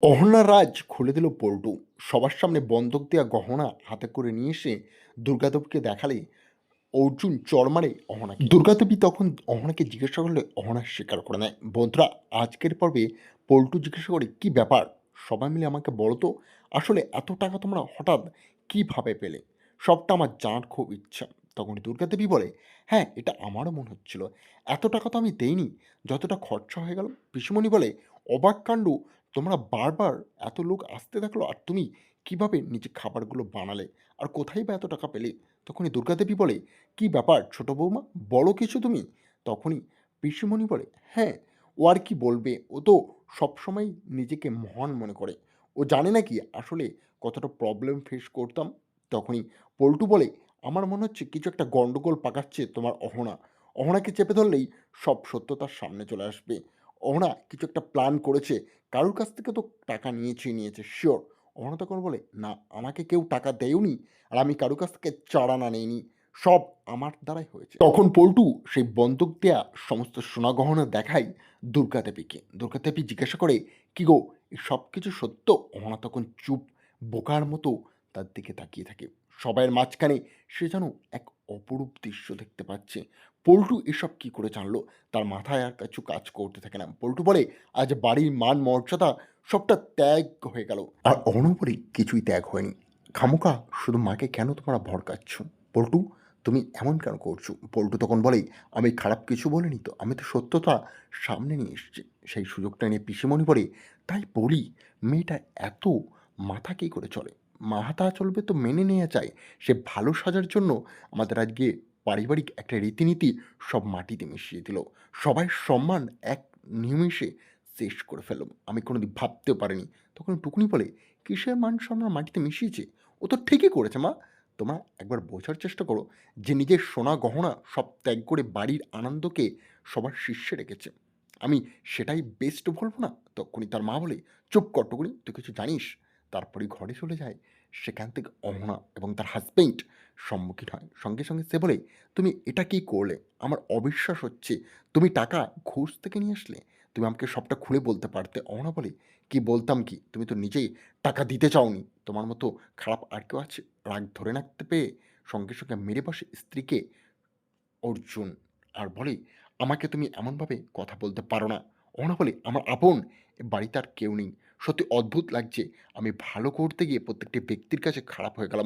অহনা রাজ খুলে দিল পল্টু। সবার সামনে বন্ধক দেয়া গহনা হাতে করে নিয়ে এসে দুর্গাদেবীকে দেখালে অর্জুন চড় মারে অহনাকে। দুর্গাদেবী তখন অহনাকে জিজ্ঞাসা করলে অহনা স্বীকার করে নেয়। বন্ধুরা, আজকের পর্বে পল্টু জিজ্ঞাসা করে, কি ব্যাপার, সবাই মিলে আমাকে বলো তো, আসলে এত টাকা তোমরা হঠাৎ কিভাবে পেলে? সবটা আমার জানার খুব ইচ্ছা। তখন দুর্গাদেবী বলে, হ্যাঁ, এটা আমারও মনে হচ্ছিল। এত টাকা তো আমি দেইনি, যতটা খরচা হয়ে গেল। পিসিমণি বলে, অবাক কাণ্ড, তোমরা বারবার এত লোক আসতে থাকলো আর তুমি কিভাবে নিজে খাবারগুলো বানালে, আর কোথায় বা এত টাকা পেলে? তখনই দুর্গাদেবী বলে, কি ব্যাপার ছোট বৌমা, বলো কিছু তুমি। তখনই পিসিমণি বলে, হ্যাঁ, ও আর কি বলবে, ও তো সবসময় নিজেকে মহান মনে করে। ও জানে নাকি আসলে কতটা প্রবলেম ফেস করতাম। তখনই পল্টু বলে, আমার মনে হচ্ছে কিছু একটা গন্ডগোল পাকাচ্ছে তোমার অহনা। অহনাকে চেপে ধরলেই সব সত্যতার সামনে চলে আসবে। অহনা কিছু একটা প্ল্যান করেছে, কারোর কাছ থেকে তো টাকা নিয়েছে শিওর। অহনা তখন বলে, না, আমাকে কেউ টাকা দেয়নি, আর আমি কারো কাছ থেকে চার আনা নেইনি। সব আমার দ্বারাই হয়েছে। তখন পল্টু সেই বন্দুক দেয়া সমস্ত সোনা গহনা দেখায় দুর্গাদেবীকে। দুর্গাদেবী জিজ্ঞাসা করে, কি গো, এই সব কিছু সত্য? অহনা তখন চুপ, বোকার মতো তার দিকে তাকিয়ে থাকে। সবাইয়ের মাঝখানে সে যেন এক অপরূপ দৃশ্য দেখতে পাচ্ছে। পল্টু এসব কি করে জানলো? তার মাথায় আর কিছু কাজ করতে থাকে না। পল্টু বলে, আজ বাড়ির মান মর্যাদা সবটা ত্যাগ হয়ে গেল। আর অহনোপরি কিছুই ত্যাগ হয়নি। খামোকা শুধু মাকে কেন তোমরা ভড়কাচ্ছ? পল্টু, তুমি এমন কেন করছো? পল্টু তখন বলে, আমি খারাপ কিছু বলিনি তো, আমি তো সত্যতা সামনে নিয়ে এসেছি। সেই সুযোগটা নিয়ে পিসিমণি বলে, তাই বলি, মেয়েটা এত মাথা কী করে চলে? মাথা চলবে তো মেনে নেওয়া যায়। সে ভালো সাজার জন্য আমাদের আজকে পারিবারিক একটা রীতিনীতি সব মাটিতে মিশিয়ে দিল। সবাই সম্মান এক নিমেষে শেষ করে ফেলল। আমি কোনোদিন ভাবতেও পারিনি। তখন টুকুনি বলে, কিসের মান সম্মান মাটিতে মিশিয়েছে? ও তো ঠিকই করেছে মা। তোমরা একবার বোঝার চেষ্টা করো যে নিজের সোনা গহনা সব ত্যাগ করে বাড়ির আনন্দকে সবার শীর্ষে রেখেছে। আমি সেটাই বেস্ট বলবো না? তখনই তার মা বলে, চুপ কর টুকুনি, তুই কিছু জানিস? তারপরেই ঘরে চলে যায়। সেখান থেকে অহনা এবং তার হাজবেন্ড সম্মুখীন হয়। সঙ্গে সঙ্গে সে বলে, তুমি এটা কি করলে? আমার অবিশ্বাস হচ্ছে, তুমি টাকা ঘুষ থেকে নিয়ে আসলে? তুমি আমাকে সবটা খুলে বলতে পারতে। অহনা বলে, কি বলতাম কি, তুমি তো নিজেই টাকা দিতে চাওনি। তোমার মতো খারাপ আর কেউ আছে? রাগ ধরে রাখতে পেয়ে সঙ্গে সঙ্গে মেরে বসে স্ত্রীকে অর্জুন, আর বলে, আমাকে তুমি এমনভাবে কথা বলতে পারো না। অহনা বলে, আমার আপন এ বাড়িতে আর কেউ নেই। সত্যি অদ্ভুত লাগছে, আমি ভালো করতে গিয়ে প্রত্যেকটি ব্যক্তির কাছে খারাপ হয়ে গেলাম।